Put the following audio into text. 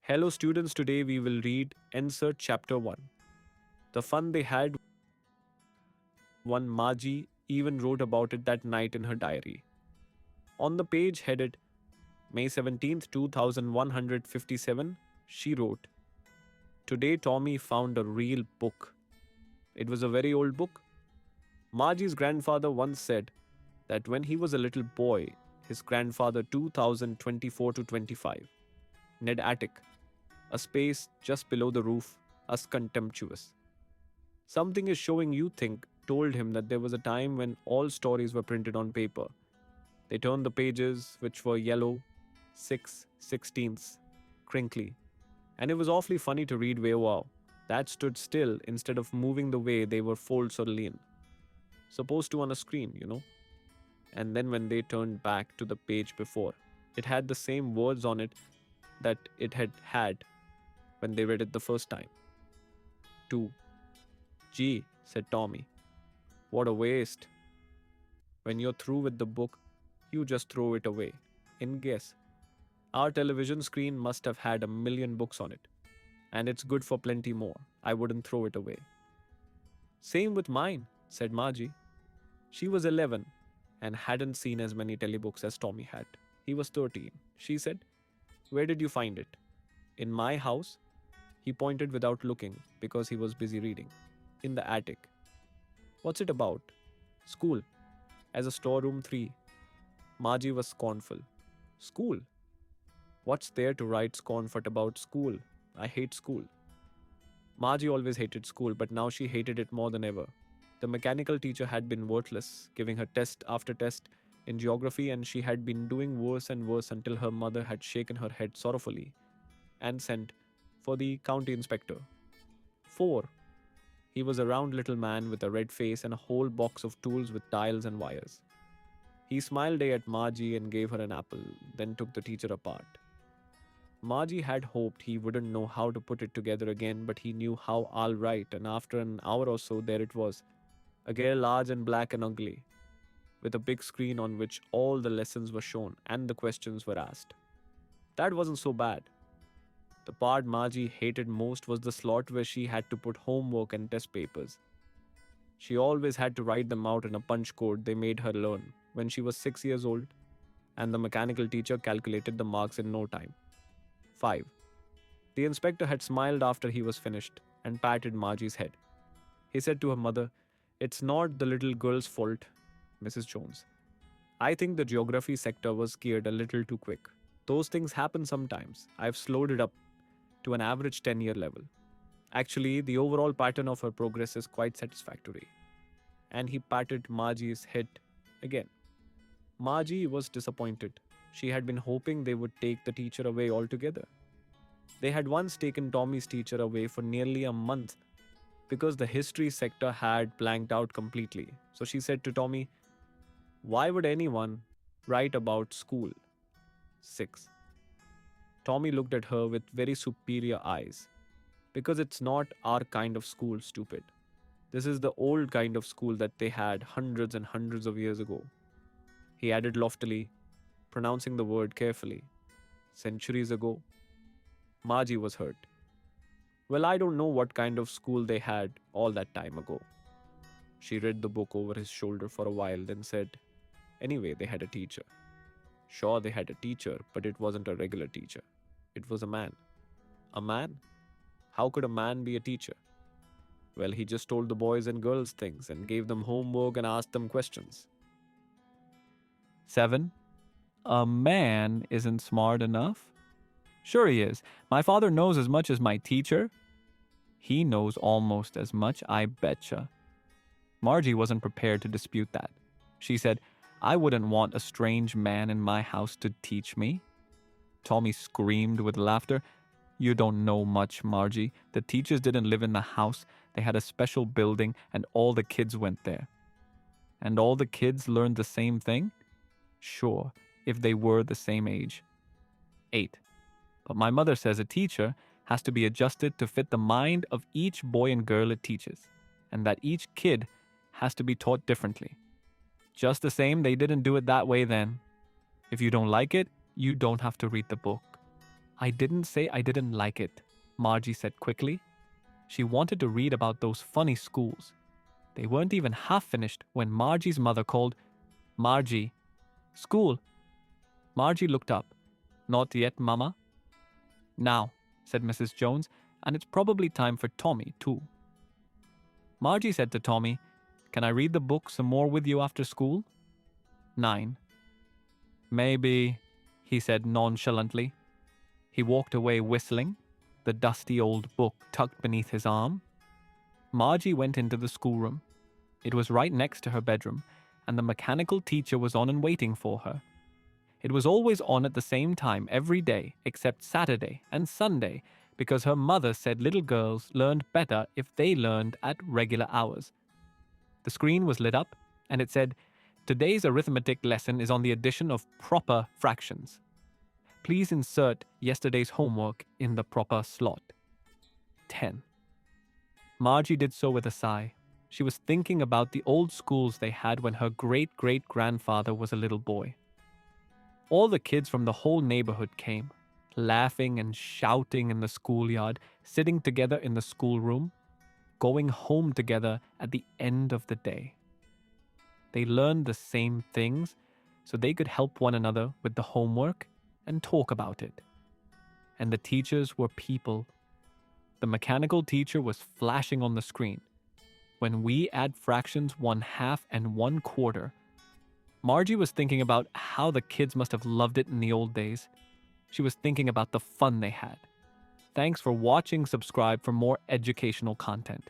Hello, students. Today we will read NCERT Chapter 1. The fun they had, one Maji even wrote about it that night in her diary. On the page headed May 17th, 2157, she wrote, "Today Tommy found a real book." It was a very old book. Margie's grandfather once said that when he was a little boy, his grandfather 2024 to 25, Ned Attic, a space just below the roof, us contemptuous. Something is showing you think told him that there was a time when all stories were printed on paper. They turned the pages, which were yellow, 6/16, crinkly, and it was awfully funny to read wow, that stood still instead of moving the way they were folded so lean. Supposed to on a screen. And then when they turned back to the page before, it had the same words on it that it had when they read it the first time. 2. Gee, said Tommy. What a waste. When you're through with the book, you just throw it away. In guess. Our television screen must have had a million books on it. And it's good for plenty more. I wouldn't throw it away. Same with mine, said Margie. She was 11 and hadn't seen as many telebooks as Tommy had. He was 13. She said, Where did you find it? In my house. He pointed without looking because he was busy reading. In the attic. What's it about? School. As a storeroom 3. Margie was scornful. School? What's there to write scornful about school? I hate school. Margie always hated school, but now she hated it more than ever. The mechanical teacher had been worthless, giving her test after test in geography, and she had been doing worse and worse until her mother had shaken her head sorrowfully and sent for the county inspector. 4. He was a round little man with a red face and a whole box of tools with dials and wires. He smiled at Margie and gave her an apple, then took the teacher apart. Margie had hoped he wouldn't know how to put it together again, but he knew how all right, and after an hour or so, there it was. A girl large and black and ugly, with a big screen on which all the lessons were shown and the questions were asked. That wasn't so bad. The part Margie hated most was the slot where she had to put homework and test papers. She always had to write them out in a punch code they made her learn when she was 6 years old, and the mechanical teacher calculated the marks in no time. 5. The inspector had smiled after he was finished and patted Margie's head. He said to her mother, It's not the little girl's fault, Mrs. Jones. I think the geography sector was geared a little too quick. Those things happen sometimes. I've slowed it up to an average 10-year level. Actually, the overall pattern of her progress is quite satisfactory. And he patted Margie's head again. Margie was disappointed. She had been hoping they would take the teacher away altogether. They had once taken Tommy's teacher away for nearly a month because the history sector had blanked out completely. So she said to Tommy, Why would anyone write about school? 6. Tommy looked at her with very superior eyes. Because it's not our kind of school, stupid. This is the old kind of school that they had hundreds and hundreds of years ago. He added loftily, pronouncing the word carefully. Centuries ago. Margie was hurt. Well, I don't know what kind of school they had all that time ago. She read the book over his shoulder for a while, then said, Anyway, they had a teacher. Sure, they had a teacher, but it wasn't a regular teacher. It was a man. A man? How could a man be a teacher? Well, he just told the boys and girls things and gave them homework and asked them questions. 7. A man isn't smart enough? Sure he is. My father knows as much as my teacher. He knows almost as much, I betcha. Margie wasn't prepared to dispute that. She said, I wouldn't want a strange man in my house to teach me. Tommy screamed with laughter. You don't know much, Margie. The teachers didn't live in the house. They had a special building and all the kids went there. And all the kids learned the same thing? Sure, if they were the same age. 8. But my mother says a teacher has to be adjusted to fit the mind of each boy and girl it teaches, and that each kid has to be taught differently. Just the same, they didn't do it that way then. If you don't like it, you don't have to read the book. I didn't say I didn't like it, Margie said quickly. She wanted to read about those funny schools. They weren't even half finished when Margie's mother called, Margie, school. Margie looked up. Not yet, Mama. Now, said Mrs. Jones, and it's probably time for Tommy, too. Margie said to Tommy, Can I read the book some more with you after school? 9. Maybe, he said nonchalantly. He walked away whistling, the dusty old book tucked beneath his arm. Margie went into the schoolroom. It was right next to her bedroom, and the mechanical teacher was on and waiting for her. It was always on at the same time every day except Saturday and Sunday because her mother said little girls learned better if they learned at regular hours. The screen was lit up, and it said, Today's arithmetic lesson is on the addition of proper fractions. Please insert yesterday's homework in the proper slot. 10. Margie did so with a sigh. She was thinking about the old schools they had when her great-great-grandfather was a little boy. All the kids from the whole neighborhood came, laughing and shouting in the schoolyard, sitting together in the schoolroom, going home together at the end of the day. They learned the same things so they could help one another with the homework and talk about it. And the teachers were people. The mechanical teacher was flashing on the screen. When we add fractions 1/2 and 1/4, Margie was thinking about how the kids must have loved it in the old days. She was thinking about the fun they had. Thanks for watching. Subscribe for more educational content.